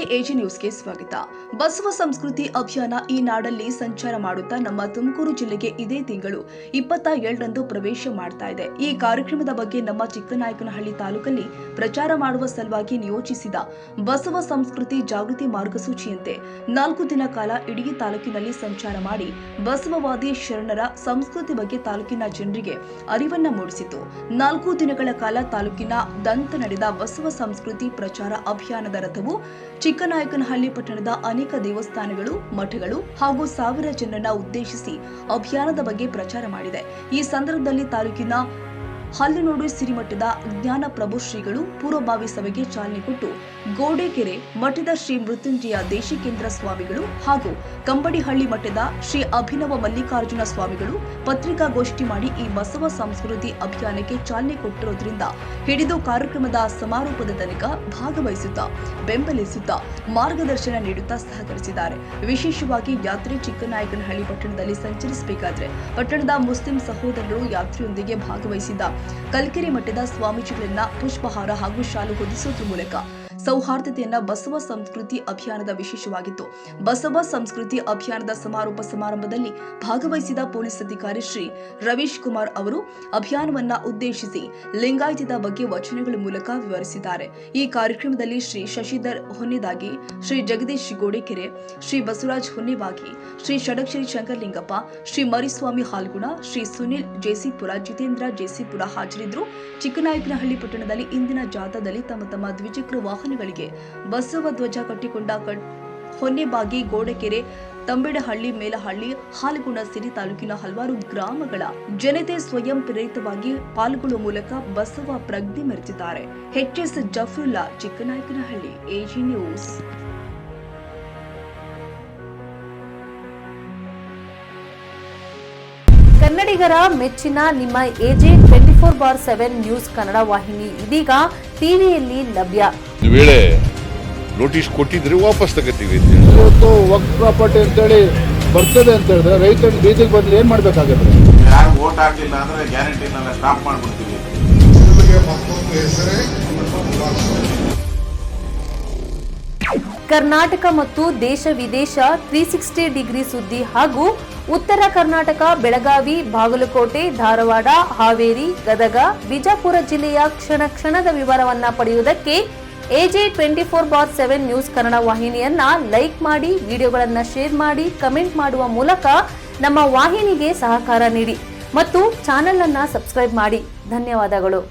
ನಮಸ್ತೆ, ಎಜಿ ನ್ಯೂಸ್ಗೆ ಸ್ವಾಗತ. ಬಸವ ಸಂಸ್ಕೃತಿ ಅಭಿಯಾನ ಈ ನಾಡಲ್ಲಿ ಸಂಚಾರ ಮಾಡುತ್ತಾ ನಮ್ಮ ತುಮಕೂರು ಜಿಲ್ಲೆಗೆ ಇದೇ ತಿಂಗಳು 27ರಂದು ಪ್ರವೇಶ ಮಾಡ್ತಾ ಇದೆ. ಈ ಕಾರ್ಯಕ್ರಮದ ಬಗ್ಗೆ ನಮ್ಮ ಚಿಕ್ಕನಾಯಕನಹಳ್ಳಿ ತಾಲೂಕಲ್ಲಿ ಪ್ರಚಾರ ಮಾಡುವ ಸಲುವಾಗಿ ನಿಯೋಜಿಸಿದ ಬಸವ ಸಂಸ್ಕೃತಿ ಜಾಗೃತಿ ಮಾರ್ಗಸೂಚಿಯಂತೆ 4 ದಿನ ಕಾಲ ಇಡೀ ತಾಲೂಕಿನಲ್ಲಿ ಸಂಚಾರ ಮಾಡಿ ಬಸವವಾದಿ ಶರಣರ ಸಂಸ್ಕೃತಿ ಬಗ್ಗೆ ತಾಲೂಕಿನ ಜನರಿಗೆ ಅರಿವನ್ನ ಮೂಡಿಸಿತು. 4 ದಿನಗಳ ಕಾಲ ತಾಲೂಕಿನಾದ್ಯಂತ ನಡೆದ ಬಸವ ಸಂಸ್ಕೃತಿ ಪ್ರಚಾರ ಅಭಿಯಾನದ ರಥವು ಚಿಕ್ಕನಾಯಕನಹಳ್ಳಿ ಪಟ್ಟಣದ ಅನೇಕ ದೇವಸ್ಥಾನಗಳು, ಮಠಗಳು ಹಾಗೂ ಸಾವಿರ ಜನರನ್ನ ಉದ್ದೇಶಿಸಿ ಅಭಿಯಾನದ ಬಗ್ಗೆ ಪ್ರಚಾರ ಮಾಡಿದೆ. ಈ ಸಂದರ್ಭದಲ್ಲಿ ತಾಲೂಕಿನ ಹಲ್ಲಿನೋಡು ಸಿರಿಮಠದ ಜ್ಞಾನಪ್ರಭು ಶ್ರೀಗಳು ಪೂರ್ವಭಾವಿ ಸಭೆಗೆ ಚಾಲನೆ ಕೊಟ್ಟು ಗೋಡೆಕೆರೆ ಮಠದ ಶ್ರೀ ಮೃತ್ಯುಂಜಯ ದೇಶಿಕೇಂದ್ರ ಸ್ವಾಮಿಗಳು ಹಾಗೂ ಕಂಬಡಿಹಳ್ಳಿ ಮಠದ ಶ್ರೀ ಅಭಿನವ ಮಲ್ಲಿಕಾರ್ಜುನ ಸ್ವಾಮಿಗಳು ಪತ್ರಿಕಾಗೋಷ್ಠಿ ಮಾಡಿ ಈ ಬಸವ ಸಂಸ್ಕೃತಿ ಅಭಿಯಾನಕ್ಕೆ ಚಾಲನೆ ಕೊಟ್ಟಿರೋದ್ರಿಂದ ಹಿಡಿದು ಕಾರ್ಯಕ್ರಮದ ಸಮಾರೋಪದ ತನಕ ಭಾಗವಹಿಸುತ್ತಾ ಬೆಂಬಲಿಸುತ್ತಾ ಮಾರ್ಗದರ್ಶನ ನೀಡುತ್ತಾ ಸಹಕರಿಸಿದ್ದಾರೆ. ವಿಶೇಷವಾಗಿ ಯಾತ್ರೆ ಚಿಕ್ಕನಾಯಕನಹಳ್ಳಿ ಪಟ್ಟಣದಲ್ಲಿ ಸಂಚರಿಸಬೇಕಾದ್ರೆ ಪಟ್ಟಣದ ಮುಸ್ಲಿಂ ಸಹೋದರರು ಯಾತ್ರೆಯೊಂದಿಗೆ ಭಾಗವಹಿಸಿದ್ದ ಕಲ್ಕೆರೆ ಮಠದ ಸ್ವಾಮೀಜಿಗಳನ್ನ ಪುಷ್ಪಹಾರ ಹಾಗೂ ಶಾಲು ಹೊದಿಸುವುದರ ಮೂಲಕ ಸೌಹಾರ್ದತೆಯನ್ನ ಬಸವ ಸಂಸ್ಕೃತಿ ಅಭಿಯಾನದ ವಿಶೇಷವಾಗಿತ್ತು. ಬಸವ ಸಂಸ್ಕೃತಿ ಅಭಿಯಾನದ ಸಮಾರೋಪ ಸಮಾರಂಭದಲ್ಲಿ ಭಾಗವಹಿಸಿದ ಪೊಲೀಸ್ ಅಧಿಕಾರಿ ಶ್ರೀ ರವೀಶ್ ಕುಮಾರ್ ಅವರು ಅಭಿಯಾನವನ್ನ ಉದ್ದೇಶಿಸಿ ಲಿಂಗಾಯತದ ಬಗ್ಗೆ ವಚನಗಳ ಮೂಲಕ ವಿವರಿಸಿದ್ದಾರೆ. ಈ ಕಾರ್ಯಕ್ರಮದಲ್ಲಿ ಶ್ರೀ ಶಶಿಧರ್ ಹೊನ್ನೆದಾಗಿ, ಶ್ರೀ ಜಗದೀಶ್ ಗೋಡೆಕೆರೆ, ಶ್ರೀ ಬಸವರಾಜ್ ಹೊನ್ನೆಬಾಗಿ, ಶ್ರೀ ಷಡಕ್ಷರಿ ಶಂಕರಲಿಂಗಪ್ಪ, ಶ್ರೀ ಮರಿಸ್ವಾಮಿ ಹಾಲ್ಗುಣ, ಶ್ರೀ ಸುನಿಲ್ ಜೇಸಿಪುರ, ಜಿತೇಂದ್ರ ಜೇಸಿಪುರ ಹಾಜರಿದ್ದರು. ಚಿಕ್ಕನಾಯಕನಹಳ್ಳಿ ಪಟ್ಟಣದಲ್ಲಿ ಇಂದಿನ ಜಾಥಾದಲ್ಲಿ ತಮ್ಮ ತಮ್ಮ ದ್ವಿಚಕ್ರ ವಾಹನಗಳಿಗೆ ಬಸವ ಧ್ವಜ ಕಟ್ಟಿಕೊಂಡ ಹೊನ್ನೆಬಾಗಿ, ಗೋಡೆಕೆರೆ, ತಂಬೆಡಹಳ್ಳಿ, ಮೇಲಹಳ್ಳಿ, ಹಾಲಗುಣ ಸೇರಿ ತಾಲೂಕಿನ ಹಲವಾರು ಗ್ರಾಮಗಳ ಜನತೆ ಸ್ವಯಂ ಪ್ರೇರಿತವಾಗಿ ಪಾಲ್ಗೊಳ್ಳುವ ಮೂಲಕ ಬಸವ ಪ್ರಜ್ಞೆ ಮೆರೆದಿದ್ದಾರೆ. H S. Jafarulla, Chikkanayakanahalli, AG news. ಕನ್ನಡಿಗರ ಮೆಚ್ಚಿನ ನಿಮ್ಮ ಎಜೆ 24/7 ನ್ಯೂಸ್ ಕನ್ನಡ ವಾಹಿನಿ ಇದೀಗ ಟಿವಿಯಲ್ಲಿ ಲಭ್ಯ. ವೇಳೆ ನೋಟಿಸ್ ಕೊಟ್ಟಿದ್ರೆ ವಾಪಸ್ ತಗೋತೀವಿ. ಇವತ್ತು ವಕ್ಫ್ ಪ್ರಾಪರ್ಟಿ ಅಂತೇಳಿ ಬರ್ತದೆ ಅಂತ ಹೇಳಿದ್ರೆ ರೈತರು ಬೀದಿಗೆ ಬಂದ್ರೆ ಏನ್ ಮಾಡ್ಬೇಕಾಗುತ್ತೆ? ಯಾರು ವೋಟ್ ಹಾಕಿಲ್ಲ ಅಂದ್ರೆ ಗ್ಯಾರಂಟಿನೆಲ್ಲ ಸ್ಟಾಪ್ ಮಾಡ್ಬಿಡ್ತೀವಿ. ಕರ್ನಾಟಕ ಮತ್ತು ದೇಶ ವಿದೇಶ 360 ಡಿಗ್ರಿ ಸುದ್ದಿ ಹಾಗೂ ಉತ್ತರ ಕರ್ನಾಟಕ, ಬೆಳಗಾವಿ, ಬಾಗಲಕೋಟೆ, ಧಾರವಾಡ, ಹಾವೇರಿ, ಗದಗ, ಬಿಜಾಪುರ ಜಿಲ್ಲೆಯ ಕ್ಷಣ ಕ್ಷಣದ ವಿವರವನ್ನ ಪಡೆಯುವುದಕ್ಕೆ ಎಜೆ 24/7 ನ್ಯೂಸ್ ಕನ್ನಡ ವಾಹಿನಿಯನ್ನ ಲೈಕ್ ಮಾಡಿ, ವಿಡಿಯೋಗಳನ್ನ ಶೇರ್ ಮಾಡಿ, ಕಮೆಂಟ್ ಮಾಡುವ ಮೂಲಕ ನಮ್ಮ ವಾಹಿನಿಗೆ ಸಹಕಾರ ನೀಡಿ ಮತ್ತು ಚಾನೆಲ್ ಅನ್ನ ಸಬ್ಸ್ಕ್ರೈಬ್ ಮಾಡಿ. ಧನ್ಯವಾದಗಳು.